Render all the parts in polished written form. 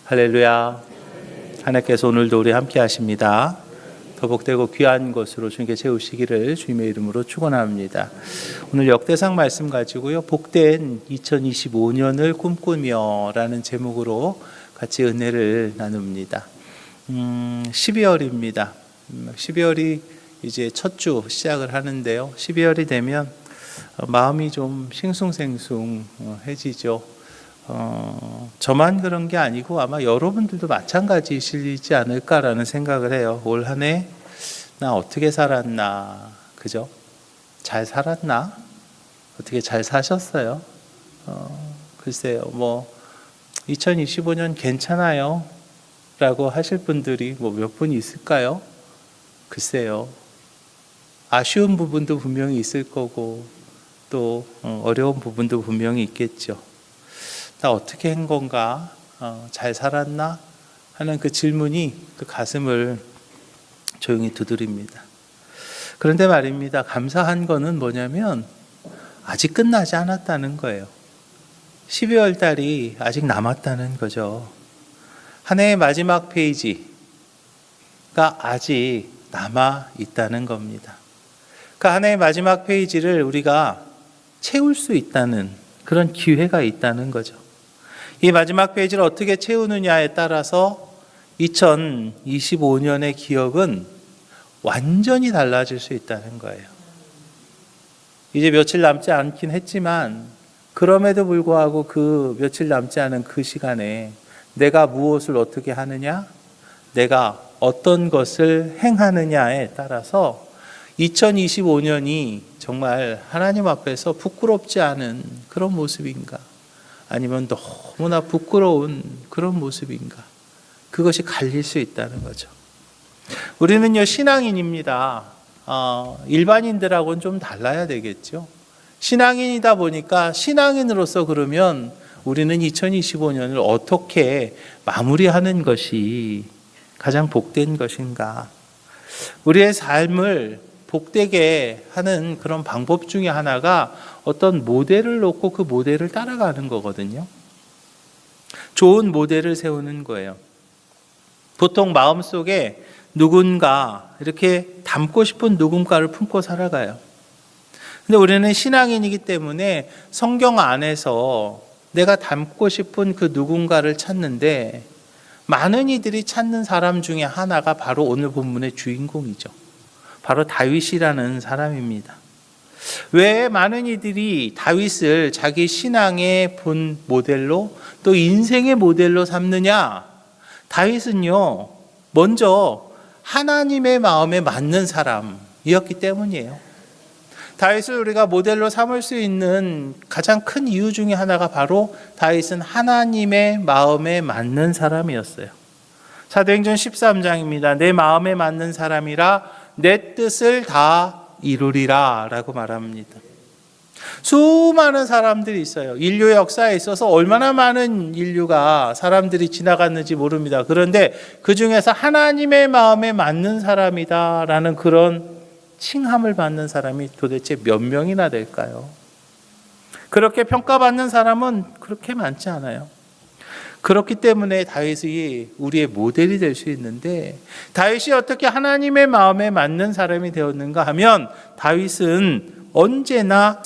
할렐루야. 하나님께서 오늘도 우리 함께 하십니다. 더 복되고 귀한 것으로 주님께 채우시기를 주님의 이름으로 축원합니다. 오늘 역대상 말씀 가지고요. 복된 2025년을 꿈꾸며 라는 제목으로 같이 은혜를 나눕니다. 12월입니다. 12월이 이제 첫 주 시작을 하는데요. 12월이 되면 마음이 좀 싱숭생숭해지죠. 저만 그런 게 아니고 아마 여러분들도 마찬가지이시지 않을까라는 생각을 해요. 올 한 해 나 어떻게 살았나, 그죠? 잘 살았나? 어떻게 잘 사셨어요? 글쎄요, 2025년 괜찮아요 라고 하실 분들이 몇 분 있을까요? 글쎄요, 아쉬운 부분도 분명히 있을 거고 또 어려운 부분도 분명히 있겠죠. 나 어떻게 한 건가? 잘 살았나? 하는 그 질문이 그 가슴을 조용히 두드립니다. 그런데 말입니다. 감사한 거는 뭐냐면 아직 끝나지 않았다는 거예요. 12월 달이 아직 남았다는 거죠. 한 해의 마지막 페이지가 아직 남아 있다는 겁니다. 그 한 해의 마지막 페이지를 우리가 채울 수 있다는 그런 기회가 있다는 거죠. 이 마지막 페이지를 어떻게 채우느냐에 따라서 2025년의 기억은 완전히 달라질 수 있다는 거예요. 이제 며칠 남지 않긴 했지만 그럼에도 불구하고 그 며칠 남지 않은 그 시간에 내가 무엇을 어떻게 하느냐, 내가 어떤 것을 행하느냐에 따라서 2025년이 정말 하나님 앞에서 부끄럽지 않은 그런 모습인가, 아니면 너무나 부끄러운 그런 모습인가, 그것이 갈릴 수 있다는 거죠. 우리는요, 신앙인입니다. 일반인들하고는 좀 달라야 되겠죠. 신앙인이다 보니까 신앙인으로서 그러면 우리는 2025년을 어떻게 마무리하는 것이 가장 복된 것인가? 우리의 삶을 복되게 하는 그런 방법 중에 하나가 어떤 모델을 놓고 그 모델을 따라가는 거거든요. 좋은 모델을 세우는 거예요. 보통 마음속에 누군가 이렇게 닮고 싶은 누군가를 품고 살아가요. 근데 우리는 신앙인이기 때문에 성경 안에서 내가 닮고 싶은 그 누군가를 찾는데 많은 이들이 찾는 사람 중에 하나가 바로 오늘 본문의 주인공이죠. 바로 다윗이라는 사람입니다. 왜 많은 이들이 다윗을 자기 신앙의 본 모델로 또 인생의 모델로 삼느냐? 다윗은요, 먼저 하나님의 마음에 맞는 사람이었기 때문이에요. 다윗을 우리가 모델로 삼을 수 있는 가장 큰 이유 중에 하나가 바로 다윗은 하나님의 마음에 맞는 사람이었어요. 사도행전 13장입니다. 내 마음에 맞는 사람이라 내 뜻을 다 이루리라 라고 말합니다. 수많은 사람들이 있어요. 인류 역사에 있어서 얼마나 많은 인류가 사람들이 지나갔는지 모릅니다. 그런데 그 중에서 하나님의 마음에 맞는 사람이다 라는 그런 칭함을 받는 사람이 도대체 몇 명이나 될까요? 그렇게 평가받는 사람은 그렇게 많지 않아요. 그렇기 때문에 다윗이 우리의 모델이 될 수 있는데, 다윗이 어떻게 하나님의 마음에 맞는 사람이 되었는가 하면, 다윗은 언제나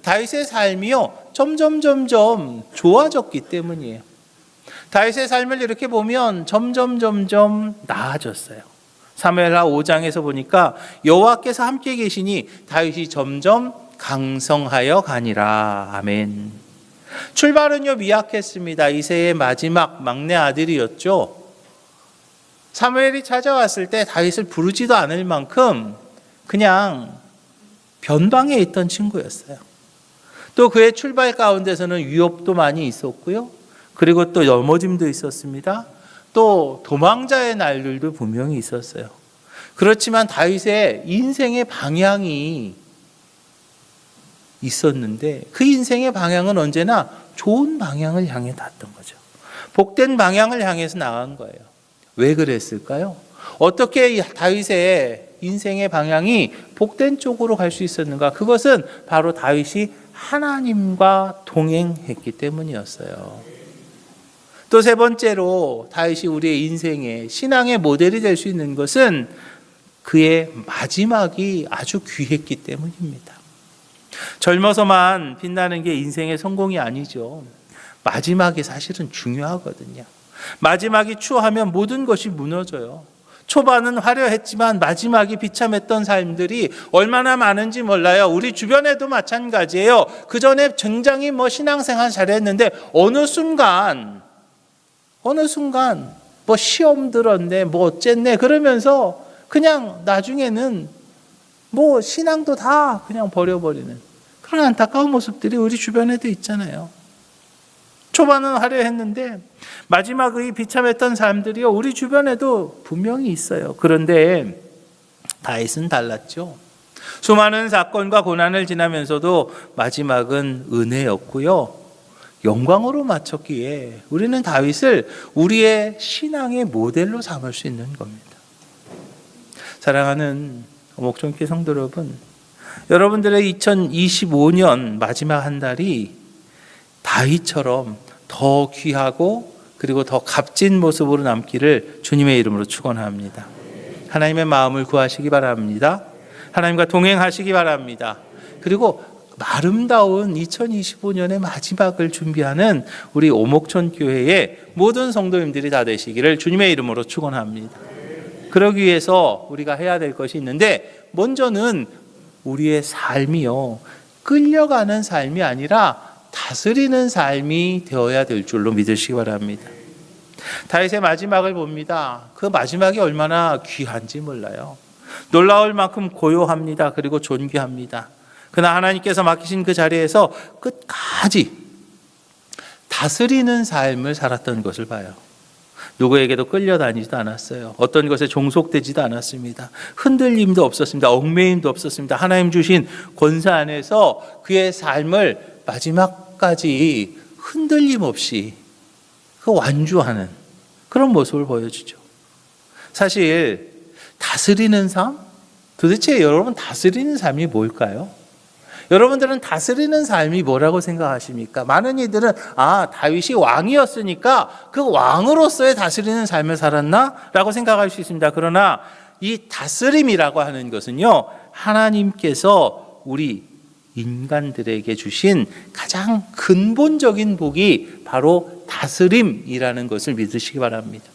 다윗의 삶이요 점점 좋아졌기 때문이에요. 다윗의 삶을 이렇게 보면 점점 나아졌어요. 사무엘하 5장에서 보니까 여호와께서 함께 계시니 다윗이 점점 강성하여 가니라. 아멘. 출발은요 미약했습니다. 이새의 마지막 막내 아들이었죠. 사무엘이 찾아왔을 때 다윗을 부르지도 않을 만큼 그냥 변방에 있던 친구였어요. 또 그의 출발 가운데서는 위협도 많이 있었고요. 그리고 또 넘어짐도 있었습니다. 또 도망자의 날들도 분명히 있었어요. 그렇지만 다윗의 인생의 방향이 있었는데 그 인생의 방향은 언제나 좋은 방향을 향해 갔던 거죠. 복된 방향을 향해서 나간 거예요. 왜 그랬을까요? 어떻게 다윗의 인생의 방향이 복된 쪽으로 갈 수 있었는가? 그것은 바로 다윗이 하나님과 동행했기 때문이었어요. 또 세 번째로 다윗이 우리의 인생의 신앙의 모델이 될 수 있는 것은 그의 마지막이 아주 귀했기 때문입니다. 젊어서만 빛나는 게 인생의 성공이 아니죠. 마지막이 사실은 중요하거든요. 마지막이 추하면 모든 것이 무너져요. 초반은 화려했지만 마지막이 비참했던 삶들이 얼마나 많은지 몰라요. 우리 주변에도 마찬가지예요. 그 전에 굉장히 신앙생활 잘했는데 어느 순간 시험 들었네, 어쨌네 그러면서 그냥 나중에는 신앙도 다 그냥 버려버리는 그런 안타까운 모습들이 우리 주변에도 있잖아요. 초반은 화려했는데 마지막이 비참했던 사람들이요, 우리 주변에도 분명히 있어요. 그런데 다윗은 달랐죠. 수많은 사건과 고난을 지나면서도 마지막은 은혜였고요, 영광으로 마쳤기에 우리는 다윗을 우리의 신앙의 모델로 삼을 수 있는 겁니다. 사랑하는 목종교회 성도 여러분, 여러분들의 2025년 마지막 한 달이 다윗처럼 더 귀하고 그리고 더 값진 모습으로 남기를 주님의 이름으로 축원합니다. 하나님의 마음을 구하시기 바랍니다. 하나님과 동행하시기 바랍니다. 그리고 아름다운 2025년의 마지막을 준비하는 우리 오목천 교회의 모든 성도님들이 다 되시기를 주님의 이름으로 축원합니다. 그러기 위해서 우리가 해야 될 것이 있는데, 먼저는 우리의 삶이요, 끌려가는 삶이 아니라 다스리는 삶이 되어야 될 줄로 믿으시기 바랍니다. 다윗의 마지막을 봅니다. 그 마지막이 얼마나 귀한지 몰라요. 놀라울 만큼 고요합니다. 그리고 존귀합니다. 그러나 하나님께서 맡기신 그 자리에서 끝까지 다스리는 삶을 살았던 것을 봐요. 누구에게도 끌려다니지도 않았어요. 어떤 것에 종속되지도 않았습니다. 흔들림도 없었습니다. 얽매임도 없었습니다. 하나님 주신 권세 안에서 그의 삶을 마지막까지 흔들림 없이 완주하는 그런 모습을 보여주죠. 사실 다스리는 삶? 도대체 여러분 다스리는 삶이 뭘까요? 여러분들은 다스리는 삶이 뭐라고 생각하십니까? 많은 이들은 다윗이 왕이었으니까 그 왕으로서의 다스리는 삶을 살았나? 라고 생각할 수 있습니다. 그러나 이 다스림이라고 하는 것은요, 하나님께서 우리 인간들에게 주신 가장 근본적인 복이 바로 다스림이라는 것을 믿으시기 바랍니다.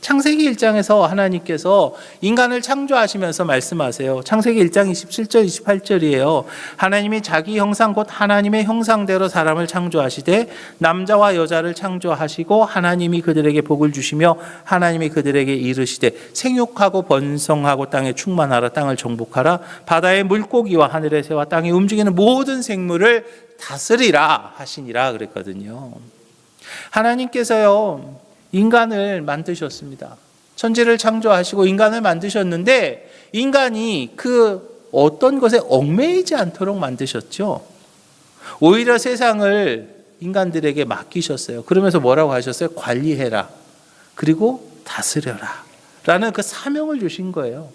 창세기 1장에서 하나님께서 인간을 창조하시면서 말씀하세요. 창세기 1장 27절 28절이에요. 하나님이 자기 형상 곧 하나님의 형상대로 사람을 창조하시되 남자와 여자를 창조하시고 하나님이 그들에게 복을 주시며 하나님이 그들에게 이르시되 생육하고 번성하고 땅에 충만하라, 땅을 정복하라, 바다의 물고기와 하늘의 새와 땅에 움직이는 모든 생물을 다스리라 하시니라 그랬거든요. 하나님께서요, 인간을 만드셨습니다. 천지를 창조하시고 인간을 만드셨는데 인간이 그 어떤 것에 얽매이지 않도록 만드셨죠. 오히려 세상을 인간들에게 맡기셨어요. 그러면서 뭐라고 하셨어요? 관리해라, 그리고 다스려라 라는 그 사명을 주신 거예요.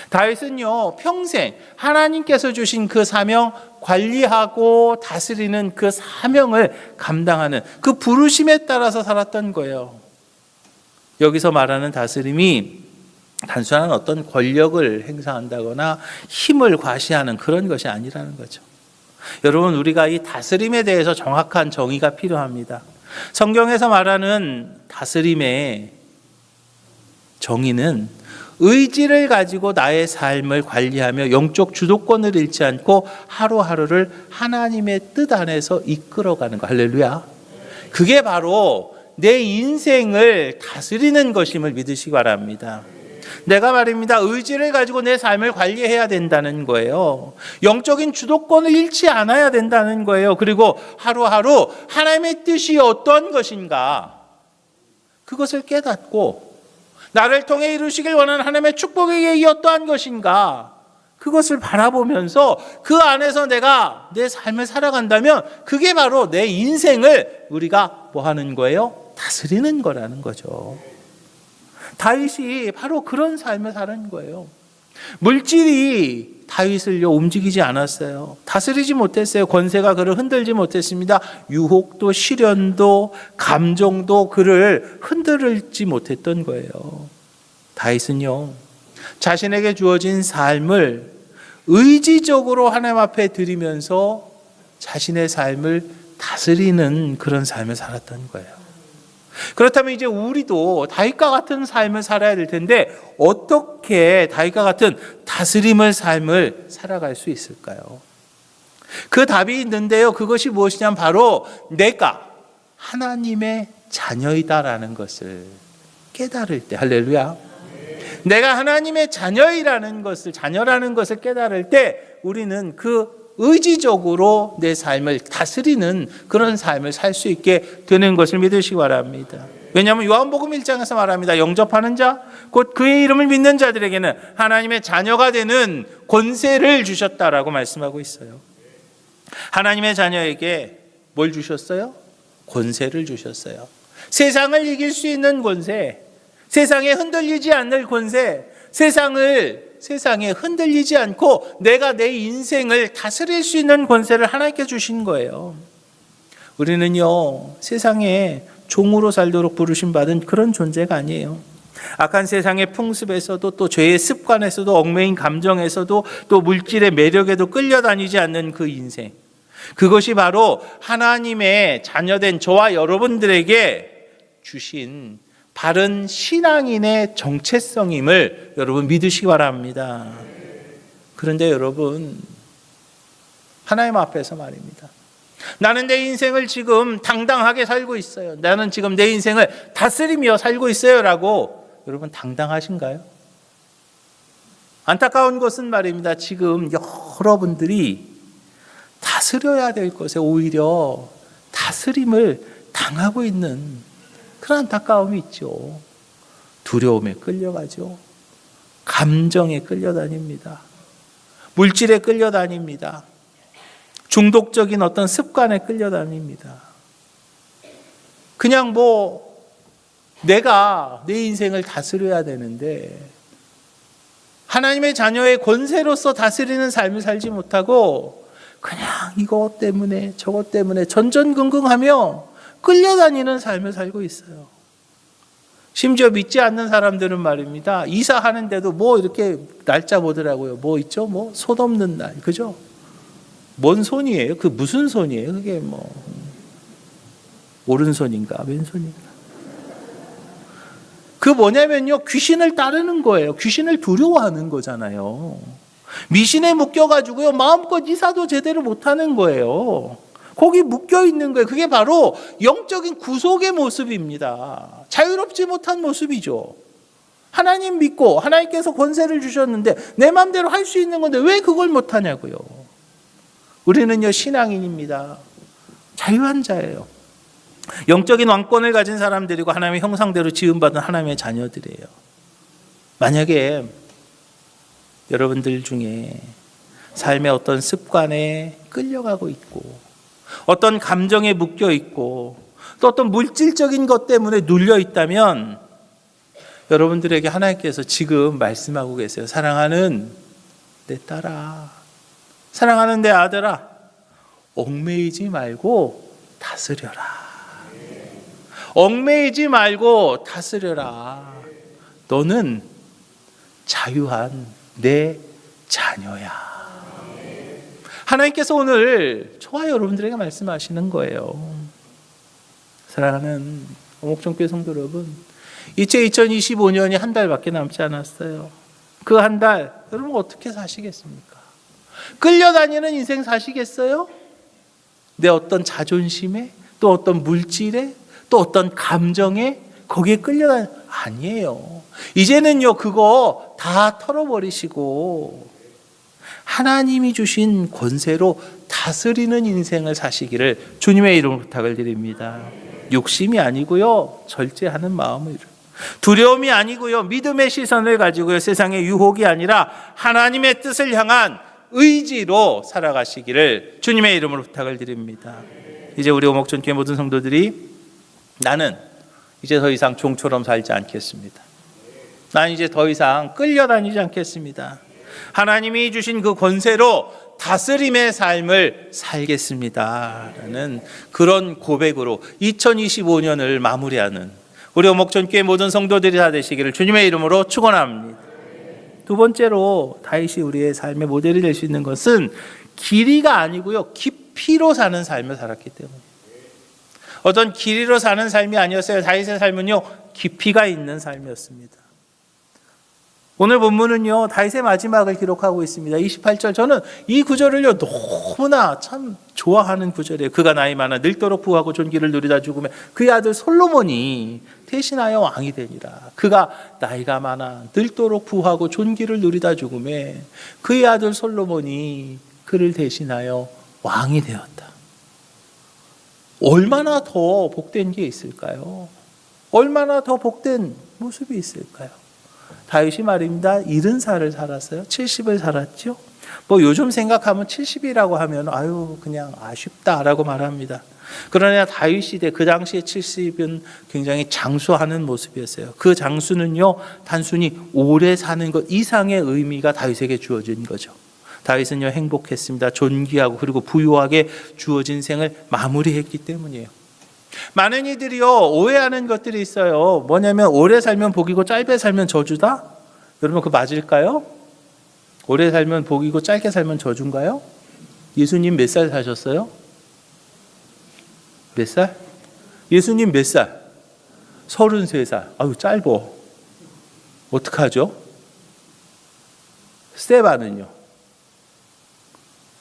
다윗은요, 평생 하나님께서 주신 그 사명, 관리하고 다스리는 그 사명을 감당하는 그 부르심에 따라서 살았던 거예요. 여기서 말하는 다스림이 단순한 어떤 권력을 행사한다거나 힘을 과시하는 그런 것이 아니라는 거죠. 여러분, 우리가 이 다스림에 대해서 정확한 정의가 필요합니다. 성경에서 말하는 다스림의 정의는 의지를 가지고 나의 삶을 관리하며 영적 주도권을 잃지 않고 하루하루를 하나님의 뜻 안에서 이끌어가는 거. 할렐루야. 그게 바로 내 인생을 다스리는 것임을 믿으시기 바랍니다. 내가 말입니다, 의지를 가지고 내 삶을 관리해야 된다는 거예요. 영적인 주도권을 잃지 않아야 된다는 거예요. 그리고 하루하루 하나님의 뜻이 어떤 것인가, 그것을 깨닫고 나를 통해 이루시길 원하는 하나님의 축복의 계획이 어떠한 것인가, 그것을 바라보면서 그 안에서 내가 내 삶을 살아간다면 그게 바로 내 인생을 우리가 뭐 하는 거예요? 다스리는 거라는 거죠. 다윗이 바로 그런 삶을 사는 거예요. 물질이 다윗을요 움직이지 않았어요. 다스리지 못했어요. 권세가 그를 흔들지 못했습니다. 유혹도 시련도 감정도 그를 흔들지 못했던 거예요. 다윗은요 자신에게 주어진 삶을 의지적으로 하나님 앞에 드리면서 자신의 삶을 다스리는 그런 삶을 살았던 거예요. 그렇다면 이제 우리도 다윗과 같은 삶을 살아야 될 텐데 어떻게 다윗과 같은 다스림의 삶을 살아갈 수 있을까요? 그 답이 있는데요. 그것이 무엇이냐면 바로 내가 하나님의 자녀이다라는 것을 깨달을 때, 할렐루야. 내가 하나님의 자녀라는 것을 깨달을 때 우리는 그 의지적으로 내 삶을 다스리는 그런 삶을 살 수 있게 되는 것을 믿으시기 바랍니다. 왜냐하면 요한복음 1장에서 말합니다. 영접하는 자, 곧 그의 이름을 믿는 자들에게는 하나님의 자녀가 되는 권세를 주셨다라고 말씀하고 있어요. 하나님의 자녀에게 뭘 주셨어요? 권세를 주셨어요. 세상을 이길 수 있는 권세, 세상에 흔들리지 않을 권세, 세상에 흔들리지 않고 내가 내 인생을 다스릴 수 있는 권세를 하나님께 주신 거예요. 우리는요 세상에 종으로 살도록 부르심 받은 그런 존재가 아니에요. 악한 세상의 풍습에서도 또 죄의 습관에서도 얽매인 감정에서도 또 물질의 매력에도 끌려다니지 않는 그 인생, 그것이 바로 하나님의 자녀된 저와 여러분들에게 주신 바른 신앙인의 정체성임을 여러분 믿으시기 바랍니다. 그런데 여러분 하나님 앞에서 말입니다. 나는 내 인생을 지금 당당하게 살고 있어요. 나는 지금 내 인생을 다스리며 살고 있어요 라고 여러분 당당하신가요? 안타까운 것은 말입니다. 지금 여러분들이 다스려야 될 것에 오히려 다스림을 당하고 있는 그런 안타까움이 있죠. 두려움에 끌려가죠. 감정에 끌려다닙니다. 물질에 끌려다닙니다. 중독적인 어떤 습관에 끌려다닙니다. 그냥 내가 내 인생을 다스려야 되는데 하나님의 자녀의 권세로서 다스리는 삶을 살지 못하고 그냥 이것 때문에 저것 때문에 전전긍긍하며 끌려다니는 삶을 살고 있어요. 심지어 믿지 않는 사람들은 말입니다. 이사하는데도 이렇게 날짜 보더라고요. 있죠? 손 없는 날. 그죠? 뭔 손이에요? 그 무슨 손이에요? 그게 오른손인가? 왼손인가? 그 뭐냐면요. 귀신을 따르는 거예요. 귀신을 두려워하는 거잖아요. 미신에 묶여가지고요. 마음껏 이사도 제대로 못하는 거예요. 거기 묶여 있는 거예요. 그게 바로 영적인 구속의 모습입니다. 자유롭지 못한 모습이죠. 하나님 믿고 하나님께서 권세를 주셨는데 내 마음대로 할 수 있는 건데 왜 그걸 못하냐고요. 우리는요 신앙인입니다. 자유한 자예요. 영적인 왕권을 가진 사람들이고 하나님의 형상대로 지음받은 하나님의 자녀들이에요. 만약에 여러분들 중에 삶의 어떤 습관에 끌려가고 있고 어떤 감정에 묶여 있고 또 어떤 물질적인 것 때문에 눌려 있다면 여러분들에게 하나님께서 지금 말씀하고 계세요. 사랑하는 내 딸아, 사랑하는 내 아들아, 얽매이지 말고 다스려라. 얽매이지 말고 다스려라. 너는 자유한 내 자녀야. 하나님께서 오늘 저와 여러분들에게 말씀하시는 거예요. 사랑하는 오목정교회 성도 여러분, 이제 2025년이 한 달밖에 남지 않았어요. 그 한 달 여러분 어떻게 사시겠습니까? 끌려다니는 인생 사시겠어요? 내 어떤 자존심에, 또 어떤 물질에, 또 어떤 감정에 거기에 아니에요. 이제는요 그거 다 털어버리시고 하나님이 주신 권세로 다스리는 인생을 사시기를 주님의 이름으로 부탁을 드립니다. 욕심이 아니고요 절제하는 마음으로, 두려움이 아니고요 믿음의 시선을 가지고요 세상의 유혹이 아니라 하나님의 뜻을 향한 의지로 살아가시기를 주님의 이름으로 부탁을 드립니다. 이제 우리 오목전교회 모든 성도들이 나는 이제 더 이상 종처럼 살지 않겠습니다. 난 이제 더 이상 끌려다니지 않겠습니다. 하나님이 주신 그 권세로 다스림의 삶을 살겠습니다 라는 그런 고백으로 2025년을 마무리하는 우리 오목천교회 모든 성도들이 다 되시기를 주님의 이름으로 축원합니다. 두 번째로 다윗이 우리의 삶의 모델이 될 수 있는 것은 길이가 아니고요, 깊이로 사는 삶을 살았기 때문에. 어떤 길이로 사는 삶이 아니었어요. 다윗의 삶은요, 깊이가 있는 삶이었습니다. 오늘 본문은요, 다윗의 마지막을 기록하고 있습니다. 28절, 저는 이 구절을요 너무나 참 좋아하는 구절이에요. 그가 나이 많아 늙도록 부하고 존귀를 누리다 죽음에 그의 아들 솔로몬이 대신하여 왕이 되니라. 그가 나이가 많아 늙도록 부하고 존귀를 누리다 죽음에 그의 아들 솔로몬이 그를 대신하여 왕이 되었다. 얼마나 더 복된 게 있을까요? 얼마나 더 복된 모습이 있을까요? 다윗이 말입니다. 70살을 살았어요. 70을 살았죠. 뭐 요즘 생각하면 70이라고 하면 아유 그냥 아쉽다라고 말합니다. 그러나 다윗 시대 그 당시에 70은 굉장히 장수하는 모습이었어요. 그 장수는요 단순히 오래 사는 것 이상의 의미가 다윗에게 주어진 거죠. 다윗은요 행복했습니다. 존귀하고 그리고 부유하게 주어진 생을 마무리했기 때문이에요. 많은 이들이요 오해하는 것들이 있어요. 뭐냐면 오래 살면 복이고 짧게 살면 저주다? 여러분 그거 맞을까요? 오래 살면 복이고 짧게 살면 저주인가요? 예수님 몇 살 사셨어요? 몇 살? 예수님 몇 살? 33살. 아유 짧어. 어떡하죠? 스데반은요?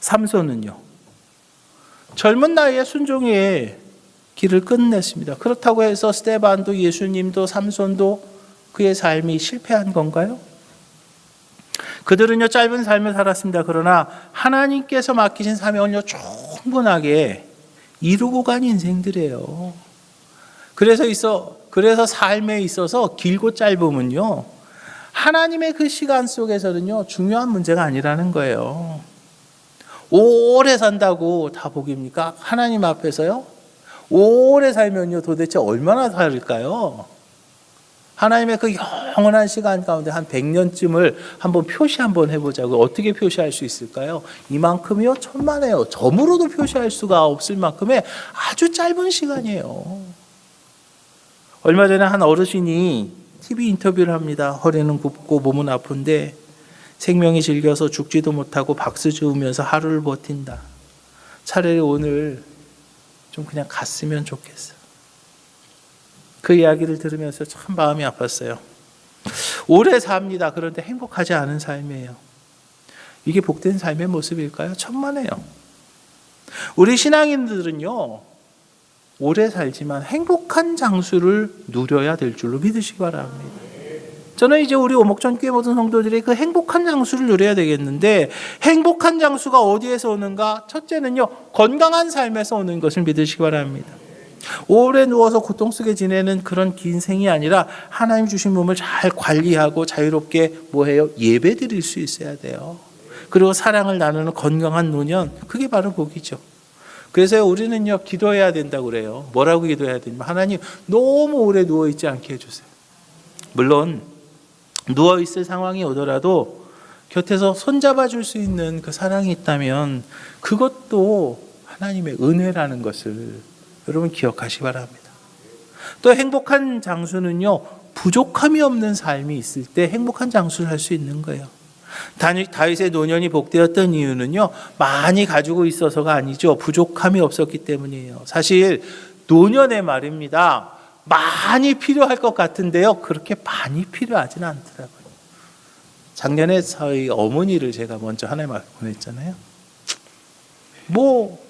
삼손은요? 젊은 나이에 순종의 길을 끝냈습니다. 그렇다고 해서 스데반도 예수님도 삼손도 그의 삶이 실패한 건가요? 그들은요 짧은 삶을 살았습니다. 그러나 하나님께서 맡기신 사명을요 충분하게 이루고 간 인생들이에요. 그래서 삶에 있어서 길고 짧음은요 하나님의 그 시간 속에서는요 중요한 문제가 아니라는 거예요. 오래 산다고 다 복입니까? 하나님 앞에서요 오래 살면요 도대체 얼마나 살을까요? 하나님의 그 영원한 시간 가운데 한 100년쯤을 한번 표시 한번 해보자고요. 어떻게 표시할 수 있을까요? 이만큼이요? 천만에요. 점으로도 표시할 수가 없을 만큼의 아주 짧은 시간이에요. 얼마 전에 한 어르신이 TV 인터뷰를 합니다. 허리는 굽고 몸은 아픈데 생명이 질겨서 죽지도 못하고 박수 주우면서 하루를 버틴다. 차라리 오늘 좀 그냥 갔으면 좋겠어. 그 이야기를 들으면서 참 마음이 아팠어요. 오래 삽니다. 그런데 행복하지 않은 삶이에요. 이게 복된 삶의 모습일까요? 천만에요. 우리 신앙인들은요 오래 살지만 행복한 장수를 누려야 될 줄로 믿으시기 바랍니다. 저는 이제 우리 오목천교회 모든 성도들이 그 행복한 장수를 누려야 되겠는데 행복한 장수가 어디에서 오는가? 첫째는요 건강한 삶에서 오는 것을 믿으시기 바랍니다. 오래 누워서 고통 속에 지내는 그런 긴 생이 아니라 하나님 주신 몸을 잘 관리하고 자유롭게 뭐해요? 예배 드릴 수 있어야 돼요. 그리고 사랑을 나누는 건강한 노년, 그게 바로 복이죠. 그래서 우리는요 기도해야 된다고 그래요. 뭐라고 기도해야 되냐면 하나님 너무 오래 누워있지 않게 해주세요. 물론 누워있을 상황이 오더라도 곁에서 손잡아 줄 수 있는 그 사랑이 있다면 그것도 하나님의 은혜라는 것을 여러분 기억하시기 바랍니다. 또 행복한 장수는요 부족함이 없는 삶이 있을 때 행복한 장수를 할 수 있는 거예요. 다윗의 노년이 복되었던 이유는요 많이 가지고 있어서가 아니죠. 부족함이 없었기 때문이에요. 사실 노년에 말입니다 많이 필요할 것 같은데요 그렇게 많이 필요하지는 않더라고요. 작년에 저희 어머니를 제가 먼저 하나님 앞에 보냈잖아요. 뭐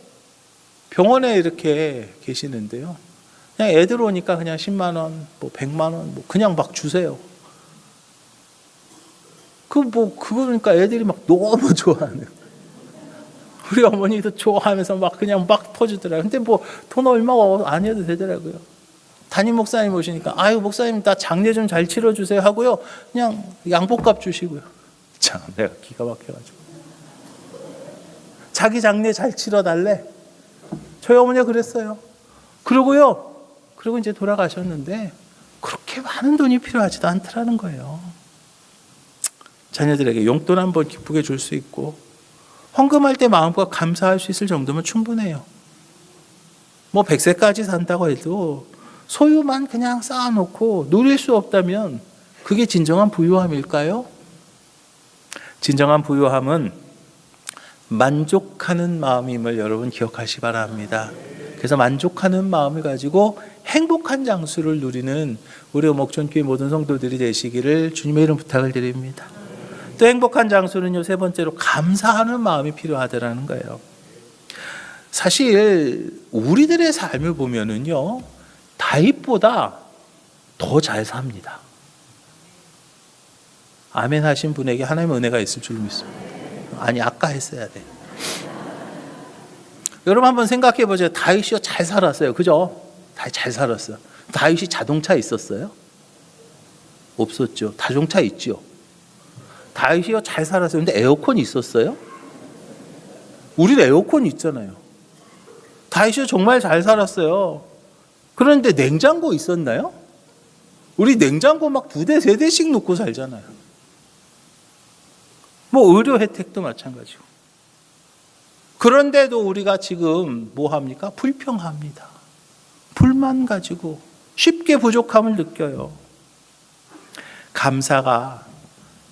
병원에 이렇게 계시는데요 그냥 애들 오니까 그냥 10만 원, 뭐 100만 원, 뭐 그냥 막 주세요. 그러니까 애들이 막 너무 좋아하는. 우리 어머니도 좋아하면서 막 그냥 막 퍼주더라고요. 근데 뭐 돈 얼마 안 해도 되더라고요. 담임 목사님 오시니까 아유 목사님 나 장례 좀 잘 치러주세요 하고요 그냥 양복값 주시고요. 참 내가 기가 막혀가지고 자기 장례 잘 치러달래. 저희 어머니가 그랬어요. 그리고 이제 돌아가셨는데 그렇게 많은 돈이 필요하지도 않더라는 거예요. 자녀들에게 용돈 한번 기쁘게 줄 수 있고 헌금할 때 마음껏 감사할 수 있을 정도면 충분해요. 뭐 100세까지 산다고 해도 소유만 그냥 쌓아놓고 누릴 수 없다면 그게 진정한 부유함일까요? 진정한 부유함은 만족하는 마음임을 여러분 기억하시 바랍니다. 그래서 만족하는 마음을 가지고 행복한 장수를 누리는 우리 목전교회 모든 성도들이 되시기를 주님의 이름 부탁을 드립니다. 또 행복한 장수는요, 세 번째로 감사하는 마음이 필요하다라는 거예요. 사실 우리들의 삶을 보면은요, 다윗보다 더 잘 삽니다. 아멘 하신 분에게 하나님의 은혜가 있을 줄 믿습니다. 아니, 아까 했어야 돼. 여러분 한번 생각해 보세요. 다윗이요, 잘 살았어요. 그죠? 다윗 잘 살았어요. 다윗이 자동차 있었어요? 없었죠. 자동차 있죠. 다윗이요, 잘 살았어요. 근데 에어컨 있었어요? 우리는 에어컨 있잖아요. 다윗이요, 정말 잘 살았어요. 그런데 냉장고 있었나요? 우리 냉장고 막 2대, 3대씩 놓고 살잖아요. 뭐 의료 혜택도 마찬가지고. 그런데도 우리가 지금 뭐 합니까? 불평합니다. 불만 가지고 쉽게 부족함을 느껴요. 감사가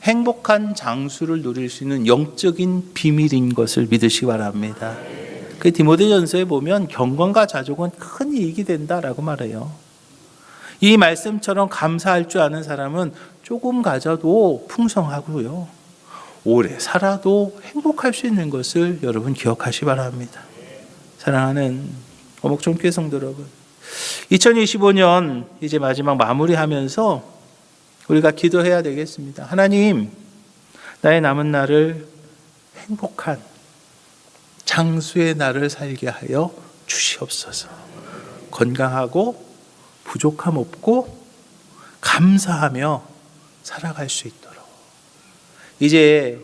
행복한 장수를 누릴 수 있는 영적인 비밀인 것을 믿으시기 바랍니다. 그 디모데전서에 보면 경건과 자족은 큰 이익이 된다라고 말해요. 이 말씀처럼 감사할 줄 아는 사람은 조금 가져도 풍성하고요, 오래 살아도 행복할 수 있는 것을 여러분 기억하시 바랍니다. 사랑하는 어목종교회 성도 여러분, 2025년 이제 마지막 마무리하면서 우리가 기도해야 되겠습니다. 하나님, 나의 남은 날을 행복한 장수의 날을 살게 하여 주시옵소서. 건강하고 부족함 없고 감사하며 살아갈 수 있도록. 이제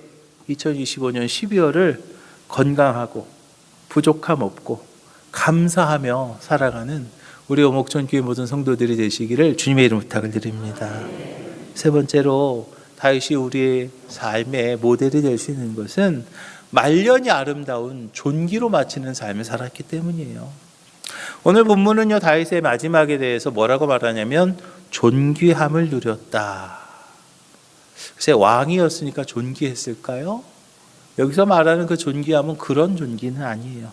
2025년 12월을 건강하고 부족함 없고 감사하며 살아가는 우리 오목전교회 모든 성도들이 되시기를 주님의 이름 부탁을 드립니다. 세 번째로 다윗이 우리의 삶의 모델이 될 수 있는 것은 말년이 아름다운 존귀로 마치는 삶을 살았기 때문이에요. 오늘 본문은요, 다윗의 마지막에 대해서 뭐라고 말하냐면 존귀함을 누렸다. 글쎄, 왕이었으니까 존귀했을까요? 여기서 말하는 그 존귀함은 그런 존귀는 아니에요.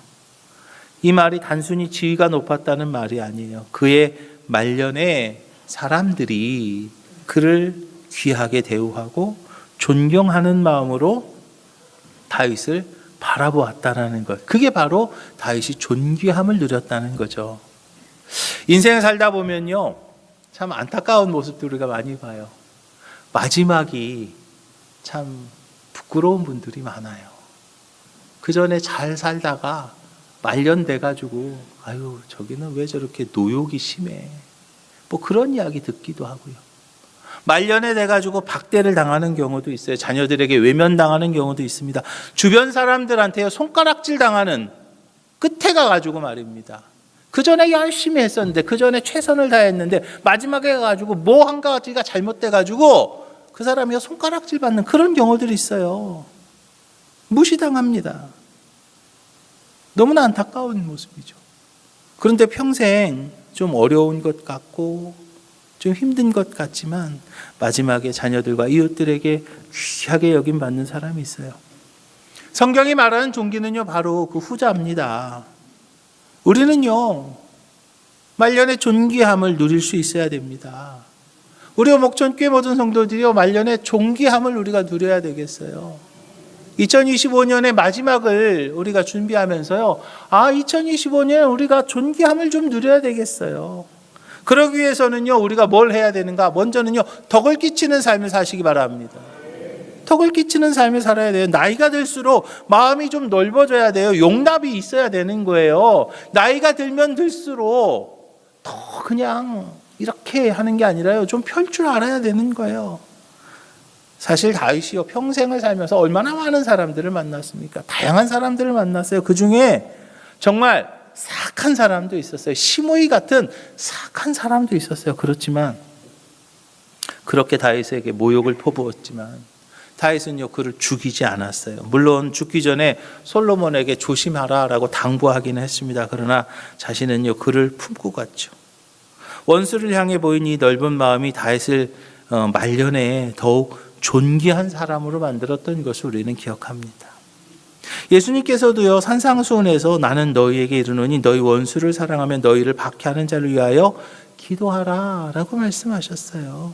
이 말이 단순히 지위가 높았다는 말이 아니에요. 그의 말년에 사람들이 그를 귀하게 대우하고 존경하는 마음으로 다윗을 바라보았다라는 것. 그게 바로 다윗이 존귀함을 누렸다는 거죠. 인생을 살다 보면요, 참 안타까운 모습도 우리가 많이 봐요. 마지막이 참 부끄러운 분들이 많아요. 그 전에 잘 살다가 말년 돼가지고 아유, 저기는 왜 저렇게 노욕이 심해, 뭐 그런 이야기 듣기도 하고요. 말년에 돼가지고 박대를 당하는 경우도 있어요. 자녀들에게 외면당하는 경우도 있습니다. 주변 사람들한테 손가락질 당하는, 끝에 가가지고 말입니다. 그 전에 열심히 했었는데, 그 전에 최선을 다했는데 마지막에 가가지고 뭐 한 가지가 잘못돼가지고 그 사람이 손가락질 받는 그런 경우들이 있어요. 무시당합니다. 너무나 안타까운 모습이죠. 그런데 평생 좀 어려운 것 같고 좀 힘든 것 같지만 마지막에 자녀들과 이웃들에게 귀하게 여김받는 사람이 있어요. 성경이 말하는 존귀는요, 바로 그 후자입니다. 우리는요, 말년에 존귀함을 누릴 수 있어야 됩니다. 우리 목전교회 모든 성도들이요, 말년에 존귀함을 우리가 누려야 되겠어요. 2025년의 마지막을 우리가 준비하면서요, 2025년에 우리가 존귀함을 좀 누려야 되겠어요. 그러기 위해서는요, 우리가 뭘 해야 되는가? 먼저는요, 덕을 끼치는 삶을 사시기 바랍니다. 덕을 끼치는 삶을 살아야 돼요. 나이가 들수록 마음이 좀 넓어져야 돼요. 용납이 있어야 되는 거예요. 나이가 들면 들수록 더 그냥 이렇게 하는 게 아니라요, 좀 펼 줄 알아야 되는 거예요. 사실 다윗이요, 평생을 살면서 얼마나 많은 사람들을 만났습니까? 다양한 사람들을 만났어요. 그 중에 정말 사악한 사람도 있었어요. 시므이 같은 사악한 사람도 있었어요. 그렇지만 그렇게 다윗에게 모욕을 퍼부었지만 다윗은요 그를 죽이지 않았어요. 물론 죽기 전에 솔로몬에게 조심하라라고 당부하기는 했습니다. 그러나 자신은요 그를 품고 갔죠. 원수를 향해 보인 이 넓은 마음이 다윗을 말년에 더욱 존귀한 사람으로 만들었던 것을 우리는 기억합니다. 예수님께서도요 산상수훈에서 나는 너희에게 이르노니 너희 원수를 사랑하면 너희를 박해하는 자를 위하여 기도하라 라고 말씀하셨어요.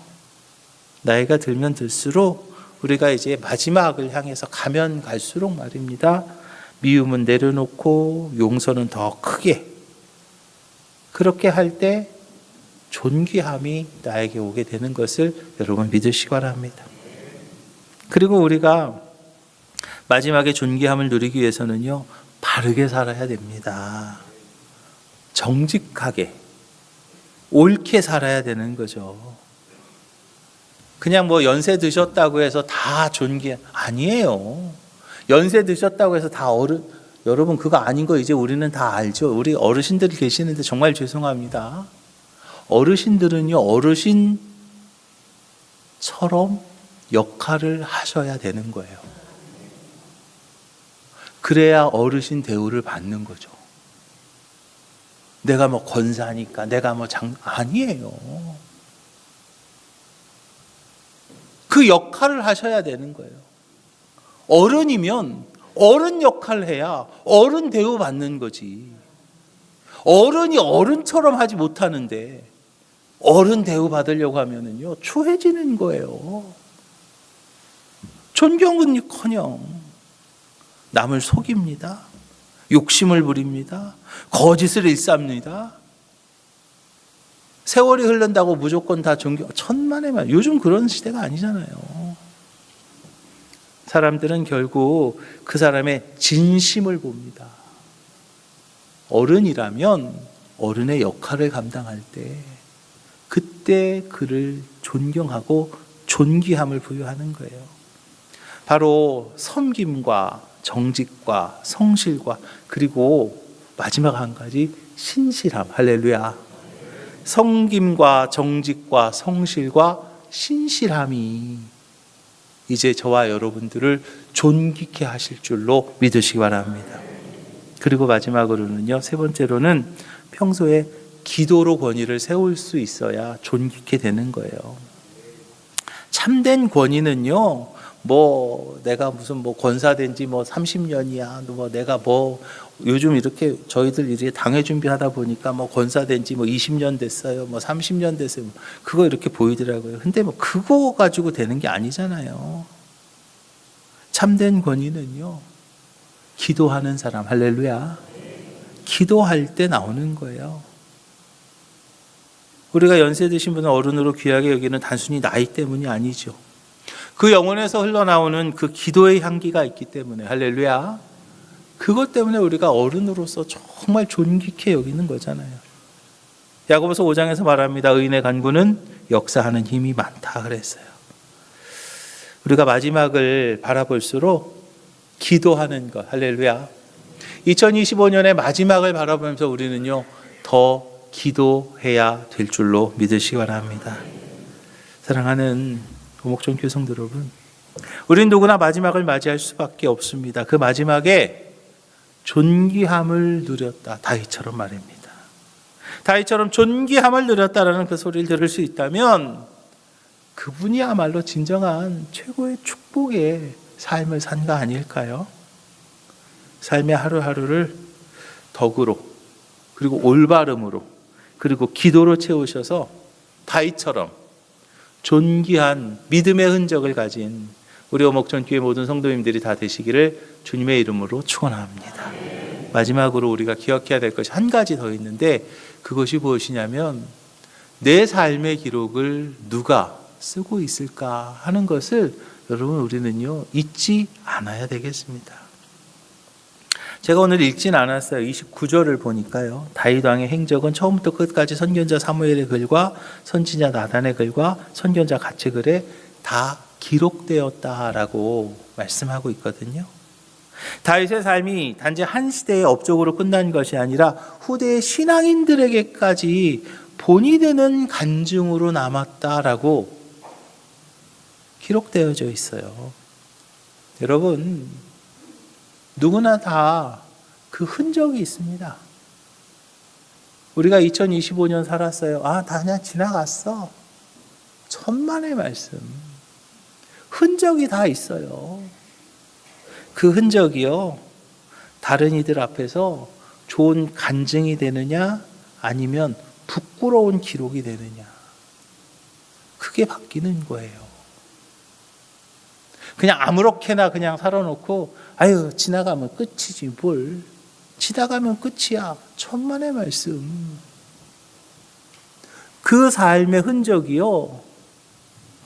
나이가 들면 들수록 우리가 이제 마지막을 향해서 가면 갈수록 말입니다. 미움은 내려놓고 용서는 더 크게, 그렇게 할 때 존귀함이 나에게 오게 되는 것을 여러분 믿으시기 바랍니다. 그리고 우리가 마지막에 존귀함을 누리기 위해서는요 바르게 살아야 됩니다. 정직하게 옳게 살아야 되는 거죠. 그냥 뭐 연세 드셨다고 해서 다 존귀 아니에요. 연세 드셨다고 해서 다 어른, 여러분 그거 아닌 거 이제 우리는 다 알죠. 우리 어르신들이 계시는데 정말 죄송합니다. 어르신들은요 어르신처럼 역할을 하셔야 되는 거예요. 그래야 어르신 대우를 받는 거죠. 내가 뭐 권사니까 내가 뭐 아니에요. 그 역할을 하셔야 되는 거예요. 어른이면 어른 역할을 해야 어른 대우 받는 거지. 어른이 어른처럼 하지 못하는데 어른 대우 받으려고 하면은요 추해지는 거예요. 존경은커녕 남을 속입니다. 욕심을 부립니다. 거짓을 일삼니다. 세월이 흐른다고 무조건 다 천만의 말. 요즘 그런 시대가 아니잖아요. 사람들은 결국 그 사람의 진심을 봅니다. 어른이라면 어른의 역할을 감당할 때 그때 그를 존경하고 존귀함을 부여하는 거예요. 바로 섬김과 정직과 성실과 그리고 마지막 한 가지 신실함. 할렐루야. 섬김과 정직과 성실과 신실함이 이제 저와 여러분들을 존귀케 하실 줄로 믿으시기 바랍니다. 그리고 마지막으로는요, 세 번째로는 평소에 기도로 권위를 세울 수 있어야 존귀케 되는 거예요. 참된 권위는요, 뭐 내가 무슨 뭐 권사된 지 뭐 30년이야, 뭐 내가 뭐 요즘 이렇게 저희들 이제 당회 준비하다 보니까 뭐 권사된 지 뭐 20년 됐어요, 뭐 30년 됐어요, 그거 이렇게 보이더라고요. 근데 뭐 그거 가지고 되는 게 아니잖아요. 참된 권위는요, 기도하는 사람, 할렐루야, 기도할 때 나오는 거예요. 우리가 연세 드신 분은 어른으로 귀하게 여기는 단순히 나이 때문이 아니죠. 그 영혼에서 흘러나오는 그 기도의 향기가 있기 때문에, 할렐루야, 그것 때문에 우리가 어른으로서 정말 존귀케 여기는 거잖아요. 야고보서 5장에서 말합니다. 의인의 간구는 역사하는 힘이 많다 그랬어요. 우리가 마지막을 바라볼수록 기도하는 것, 할렐루야, 2025년의 마지막을 바라보면서 우리는요 더 기도해야 될 줄로 믿으시기 바랍니다. 사랑하는 오목전 교성들 여러분, 우린 누구나 마지막을 맞이할 수밖에 없습니다. 그 마지막에 존귀함을 누렸다, 다윗처럼 말입니다. 다윗처럼 존귀함을 누렸다라는 그 소리를 들을 수 있다면 그분이야말로 진정한 최고의 축복의 삶을 산 거 아닐까요? 삶의 하루하루를 덕으로, 그리고 올바름으로, 그리고 기도로 채우셔서 다윗처럼 존귀한 믿음의 흔적을 가진 우리 오목전교회 모든 성도님들이 다 되시기를 주님의 이름으로 축원합니다. 마지막으로 우리가 기억해야 될 것이 한 가지 더 있는데, 그것이 무엇이냐면 내 삶의 기록을 누가 쓰고 있을까 하는 것을 여러분 우리는요 잊지 않아야 되겠습니다. 제가 오늘 읽진 않았어요. 29절을 보니까요, 다윗 왕의 행적은 처음부터 끝까지 선견자 사무엘의 글과 선지자 나단의 글과 선견자 갓의 글에 다 기록되었다라고 말씀하고 있거든요. 다윗의 삶이 단지 한 시대의 업적으로 끝난 것이 아니라 후대의 신앙인들에게까지 본이 되는 간증으로 남았다라고 기록되어져 있어요. 여러분, 누구나 다 그 흔적이 있습니다. 우리가 2025년 살았어요. 다 그냥 지나갔어. 천만의 말씀. 흔적이 다 있어요. 그 흔적이요, 다른 이들 앞에서 좋은 간증이 되느냐, 아니면 부끄러운 기록이 되느냐, 그게 바뀌는 거예요. 그냥 아무렇게나 그냥 살아놓고 아유 지나가면 끝이지 뭘, 지나가면 끝이야. 천만의 말씀. 그 삶의 흔적이요,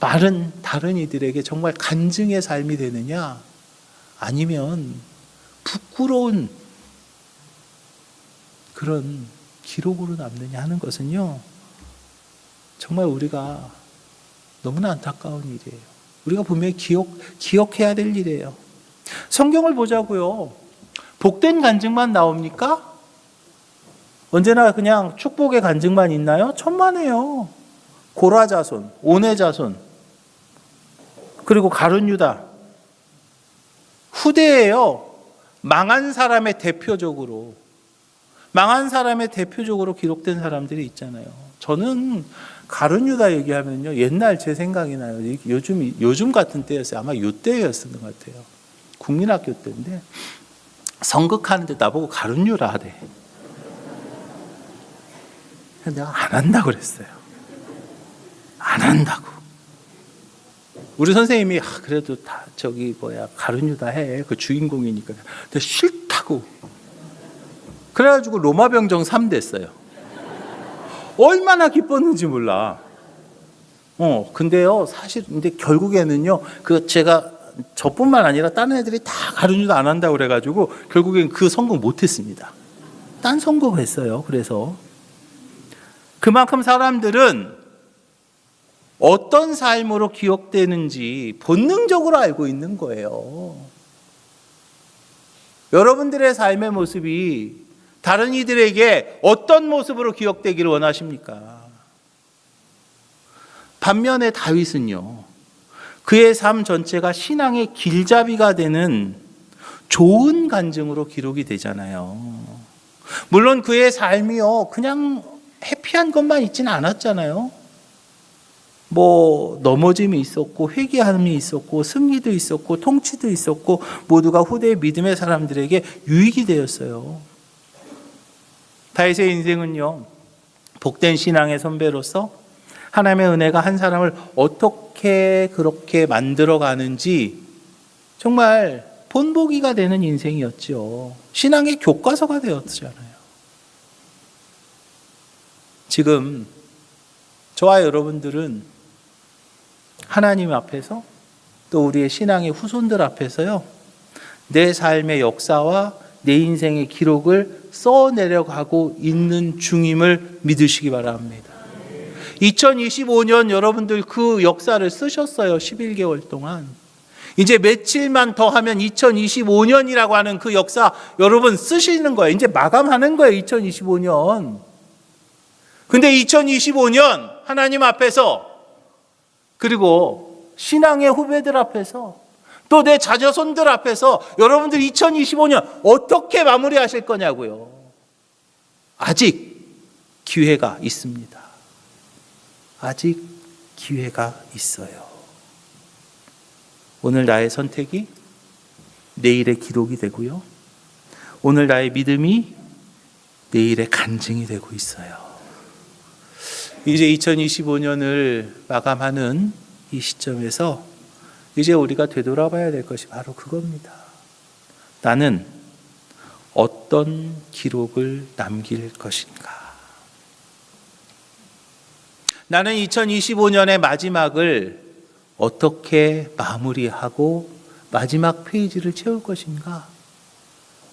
다른 이들에게 정말 간증의 삶이 되느냐, 아니면 부끄러운 그런 기록으로 남느냐 하는 것은요, 정말 우리가 너무나 안타까운 일이에요. 우리가 분명히 기억해야 될 일이에요. 성경을 보자고요. 복된 간증만 나옵니까? 언제나 그냥 축복의 간증만 있나요? 천만에요. 고라 자손, 오네 자손, 그리고 가룟 유다. 후대에요, 망한 사람의 대표적으로 기록된 사람들이 있잖아요. 저는 가룟 유다 얘기하면요, 옛날 제 생각이 나요. 요즘 같은 때였어요. 아마 요때였던 것 같아요. 국민학교 때인데 성극하는데 나보고 가룟 유다 하래. 내가 안 한다고 그랬어요. 안 한다고. 우리 선생님이 그래도 다 가룟 유다 해. 그 주인공이니까. 근데 싫다고. 그래가지고 로마병정 3 됐어요. 얼마나 기뻤는지 몰라. 근데요, 근데 결국에는요, 제가 저뿐만 아니라 다른 애들이 다 가룟 유다 안 한다고 그래가지고 결국엔 그 선거 못했습니다. 딴 선거 했어요. 그래서 그만큼 사람들은 어떤 삶으로 기억되는지 본능적으로 알고 있는 거예요. 여러분들의 삶의 모습이 다른 이들에게 어떤 모습으로 기억되기를 원하십니까? 반면에 다윗은요, 그의 삶 전체가 신앙의 길잡이가 되는 좋은 간증으로 기록이 되잖아요. 물론 그의 삶이요, 그냥 해피한 것만 있지는 않았잖아요. 넘어짐이 있었고, 회개함이 있었고, 승리도 있었고, 통치도 있었고, 모두가 후대의 믿음의 사람들에게 유익이 되었어요. 다윗의 인생은요, 복된 신앙의 선배로서 하나님의 은혜가 한 사람을 어떻게 그렇게 만들어 가는지 정말 본보기가 되는 인생이었죠. 신앙의 교과서가 되었잖아요. 지금 저와 여러분들은 하나님 앞에서, 또 우리의 신앙의 후손들 앞에서요, 내 삶의 역사와 내 인생의 기록을 써내려가고 있는 중임을 믿으시기 바랍니다. 2025년 여러분들 그 역사를 쓰셨어요. 11개월 동안. 이제 며칠만 더 하면 2025년이라고 하는 그 역사 여러분 쓰시는 거예요. 이제 마감하는 거예요. 2025년. 근데 2025년 하나님 앞에서, 그리고 신앙의 후배들 앞에서, 또 내 자녀손들 앞에서 여러분들 2025년 어떻게 마무리하실 거냐고요. 아직 기회가 있습니다. 아직 기회가 있어요. 오늘 나의 선택이 내일의 기록이 되고요, 오늘 나의 믿음이 내일의 간증이 되고 있어요. 이제 2025년을 마감하는 이 시점에서 이제 우리가 되돌아봐야 될 것이 바로 그겁니다. 나는 어떤 기록을 남길 것인가? 나는 2025년의 마지막을 어떻게 마무리하고 마지막 페이지를 채울 것인가?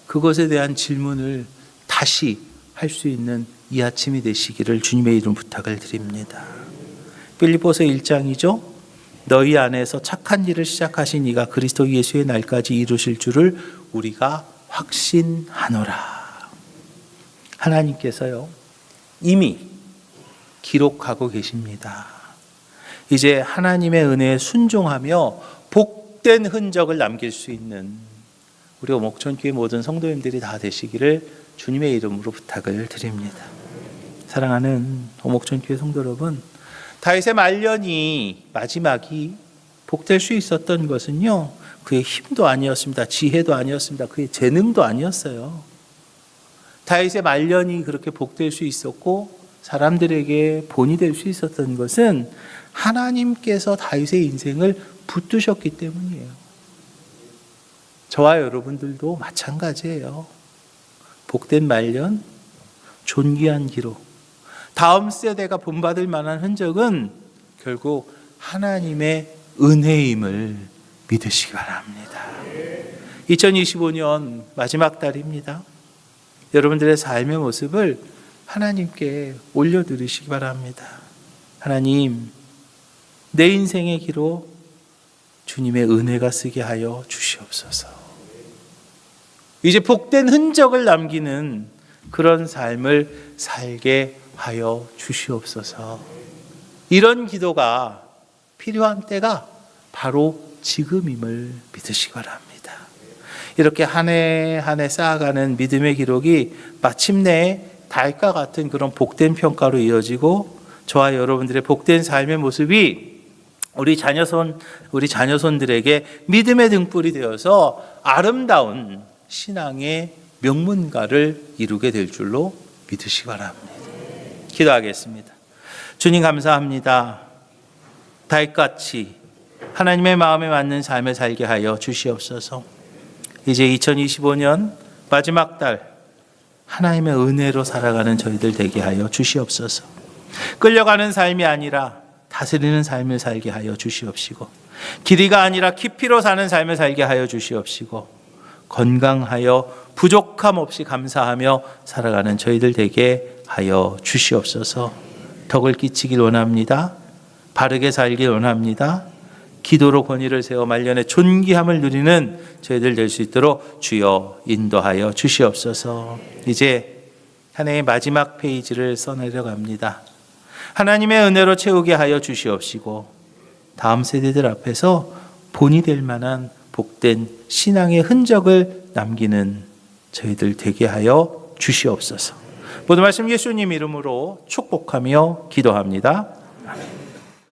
그것에 대한 질문을 다시 할 수 있는 이 아침이 되시기를 주님의 이름 부탁을 드립니다. 빌립보서 1장이죠. 너희 안에서 착한 일을 시작하신 이가 그리스도 예수의 날까지 이루실 줄을 우리가 확신하노라. 하나님께서요, 이미 기록하고 계십니다. 이제 하나님의 은혜에 순종하며 복된 흔적을 남길 수 있는 우리 오목천교회 모든 성도님들이 다 되시기를 주님의 이름으로 부탁을 드립니다. 사랑하는 오목천교회 성도 여러분, 다윗의 말년이 마지막이 복될 수 있었던 것은요, 그의 힘도 아니었습니다. 지혜도 아니었습니다. 그의 재능도 아니었어요. 다윗의 말년이 그렇게 복될 수 있었고 사람들에게 본이 될 수 있었던 것은 하나님께서 다윗의 인생을 붙드셨기 때문이에요. 저와 여러분들도 마찬가지예요. 복된 말년, 존귀한 기록, 다음 세대가 본받을 만한 흔적은 결국 하나님의 은혜임을 믿으시기 바랍니다. 2025년 마지막 달입니다. 여러분들의 삶의 모습을 하나님께 올려드리시기 바랍니다. 하나님, 내 인생의 기록 주님의 은혜가 쓰게 하여 주시옵소서. 이제 복된 흔적을 남기는 그런 삶을 살게 하여 주시옵소서. 이런 기도가 필요한 때가 바로 지금임을 믿으시기 바랍니다. 이렇게 한 해 한 해 쌓아가는 믿음의 기록이 마침내 달과 같은 그런 복된 평가로 이어지고 저와 여러분들의 복된 삶의 모습이 우리 자녀손들에게 믿음의 등불이 되어서 아름다운 신앙의 명문가를 이루게 될 줄로 믿으시기 바랍니다. 기도하겠습니다. 주님 감사합니다. 다윗같이 하나님의 마음에 맞는 삶을 살게 하여 주시옵소서. 이제 2025년 마지막 달 하나님의 은혜로 살아가는 저희들 되게 하여 주시옵소서. 끌려가는 삶이 아니라 다스리는 삶을 살게 하여 주시옵시고, 길이가 아니라 깊이로 사는 삶을 살게 하여 주시옵시고, 건강하여 부족함 없이 감사하며 살아가는 저희들 되게 하여 주시옵소서. 덕을 끼치길 원합니다. 바르게 살길 원합니다. 기도로 권위를 세워 말년에 존귀함을 누리는 저희들 될 수 있도록 주여 인도하여 주시옵소서. 이제 한 해의 마지막 페이지를 써내려갑니다. 하나님의 은혜로 채우게 하여 주시옵시고 다음 세대들 앞에서 본이 될 만한 복된 신앙의 흔적을 남기는 저희들 되게 하여 주시옵소서. 모든 말씀 예수님 이름으로 축복하며 기도합니다. 아멘.